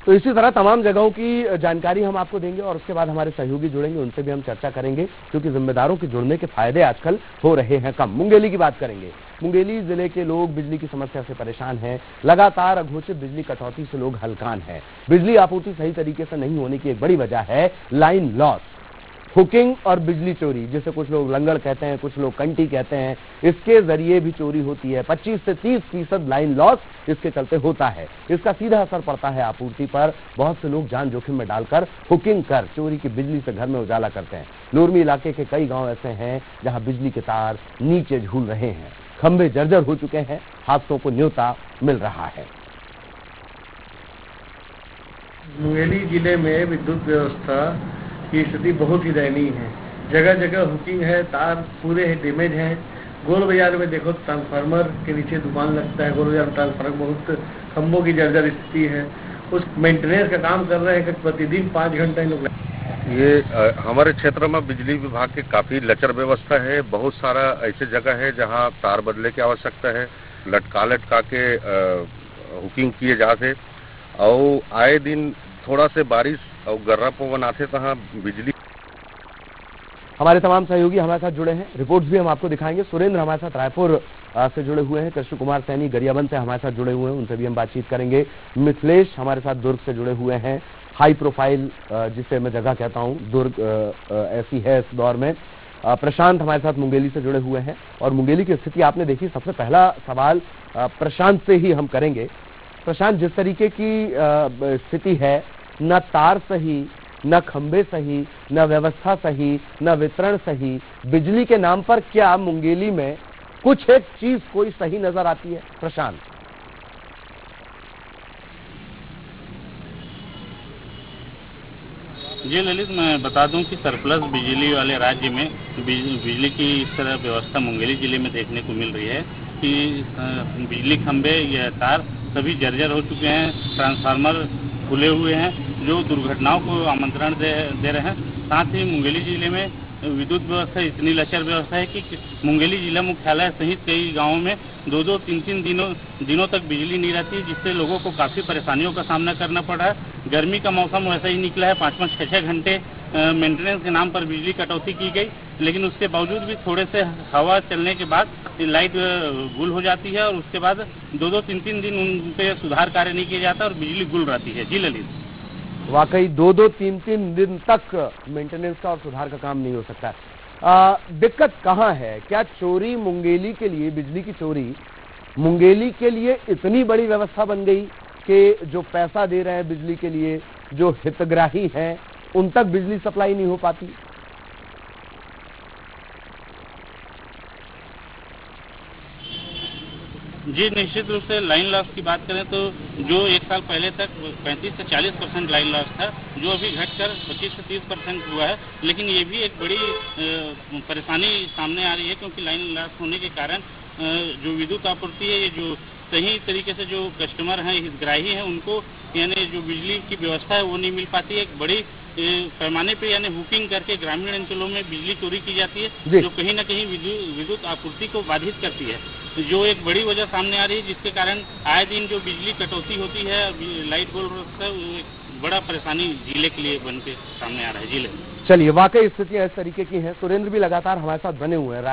तो इसी तरह तमाम जगहों की जानकारी हम आपको देंगे और उसके बाद हमारे सहयोगी जुड़ेंगे, उनसे भी हम चर्चा करेंगे, क्योंकि जिम्मेदारों के जुड़ने के फायदे आजकल हो रहे हैं कम। मुंगेली की बात करेंगे। मुंगेली जिले के लोग बिजली की समस्या से परेशान हैं। लगातार अघोषित बिजली कटौती से लोग हलकान हैं। बिजली आपूर्ति सही तरीके से नहीं होने की एक बड़ी वजह है लाइन लॉस, हुकिंग और बिजली चोरी, जिसे कुछ लोग लंगड़ कहते हैं, कुछ लोग कंटी कहते हैं। इसके जरिए भी चोरी होती है। 25 से 30% लाइन लॉस इसके चलते होता है। इसका सीधा असर पड़ता है आपूर्ति पर। बहुत से लोग जान जोखिम में डालकर हुकिंग कर चोरी की बिजली से घर में उजाला करते हैं। लोरमी इलाके के कई गांव ऐसे हैं जहां बिजली के तार नीचे झूल रहे हैं, खंभे जर्जर हो चुके हैं, हादसों को न्योता मिल रहा है। मुंगेली जिले में विद्युत व्यवस्था की स्थिति बहुत ही दयनीय है। जगह जगह हुकिंग है, तार पूरे डैमेज हैं। गोल बाजार में देखो, ट्रांसफार्मर के नीचे दुकान लगता है। गोल बाजार में ट्रांसफार्मर बहुत खंभों की जर्जर स्थिति है। उस मेंटेनेंस का काम कर रहे हैं कि प्रतिदिन 5 घंटा लोग। ये हमारे क्षेत्र में बिजली विभाग की काफी लचर व्यवस्था है। बहुत सारा ऐसे जगह है जहां तार बदले की आवश्यकता है। लटका के हुकिंग किए जाते और आए दिन थोड़ा से बारिश और गर्रा पवन आते तहाँ बिजली। हमारे तमाम सहयोगी हमारे साथ जुड़े हैं, रिपोर्ट्स भी हम आपको दिखाएंगे। सुरेंद्र हमारे साथ रायपुर से जुड़े हुए हैं, कृष्ण कुमार सैनी गरियाबंद से हमारे साथ जुड़े हुए हैं, उनसे भी हम बातचीत करेंगे। मिथिलेश हमारे साथ दुर्ग से जुड़े हुए हैं, हाई प्रोफाइल जिसे मैं जगह कहता हूं, दुर्ग ऐसी है इस दौर में। प्रशांत हमारे साथ मुंगेली से जुड़े हुए हैं और मुंगेली की स्थिति आपने देखी। सबसे पहला सवाल प्रशांत से ही हम करेंगे। प्रशांत, जिस तरीके की स्थिति है, न तार सही, न खंबे सही, न व्यवस्था सही, न वितरण सही, बिजली के नाम पर क्या मुंगेली में कुछ एक चीज कोई सही नजर आती है? प्रशांत। जी ललित, मैं बता दूं कि सरप्लस बिजली वाले राज्य में बिजली की इस तरह व्यवस्था मुंगेली जिले में देखने को मिल रही है कि बिजली खंभे या तार सभी जर्जर हो चुके हैं, ट्रांसफार्मर खुले हुए हैं, जो दुर्घटनाओं को आमंत्रण दे रहे हैं। साथ ही मुंगेली जिले में विद्युत व्यवस्था इतनी लचर व्यवस्था है कि मुंगेली जिला मुख्यालय सहित कई गांवों में 2-2, 3-3 दिनों तक बिजली नहीं रहती है, जिससे लोगों को काफ़ी परेशानियों का सामना करना पड़ रहा है। गर्मी का मौसम वैसा ही निकला है, 5-5, 6-6 घंटे मेंटेनेंस के नाम पर बिजली कटौती की गई, लेकिन उसके बावजूद भी थोड़े से हवा चलने के बाद लाइट गुल हो जाती है और उसके बाद 2-2, 3-3 दिन उन पे सुधार कार्य नहीं किया जाता और बिजली गुल रहती है। जी ललित, वाकई 2-2, 3-3 दिन तक मेंटेनेंस का और सुधार का काम नहीं हो सकता। दिक्कत कहाँ है? क्या चोरी मुंगेली के लिए, बिजली की चोरी मुंगेली के लिए इतनी बड़ी व्यवस्था बन गई कि जो पैसा दे रहे हैं बिजली के लिए, जो हितग्राही हैं, उन तक बिजली सप्लाई नहीं हो पाती? जी निश्चित रूप से लाइन लॉस की बात करें तो जो एक साल पहले तक 35 से 40% लाइन लॉस था, जो अभी घटकर 25 से 30% हुआ है। लेकिन ये भी एक बड़ी परेशानी सामने आ रही है, क्योंकि लाइन लॉस होने के कारण जो विद्युत आपूर्ति है, ये जो सही तरीके से जो कस्टमर हैं, हितग्राही हैं, उनको यानी जो बिजली की व्यवस्था है वो नहीं मिल पाती है। एक बड़ी पैमाने पे यानी हुकिंग करके ग्रामीण अंचलों में बिजली चोरी की जाती है, जो कहीं ना कहीं विद्युत आपूर्ति को बाधित करती है, जो एक बड़ी वजह सामने आ रही है, जिसके कारण आए दिन जो बिजली कटौती होती है, लाइट गोल है, एक बड़ा परेशानी जिले के लिए बन के सामने आ रहा है। जिले चलिए, वाकई स्थितियां इस तरीके की हैं। सुरेंद्र भी लगातार हमारे साथ बने हुए हैं।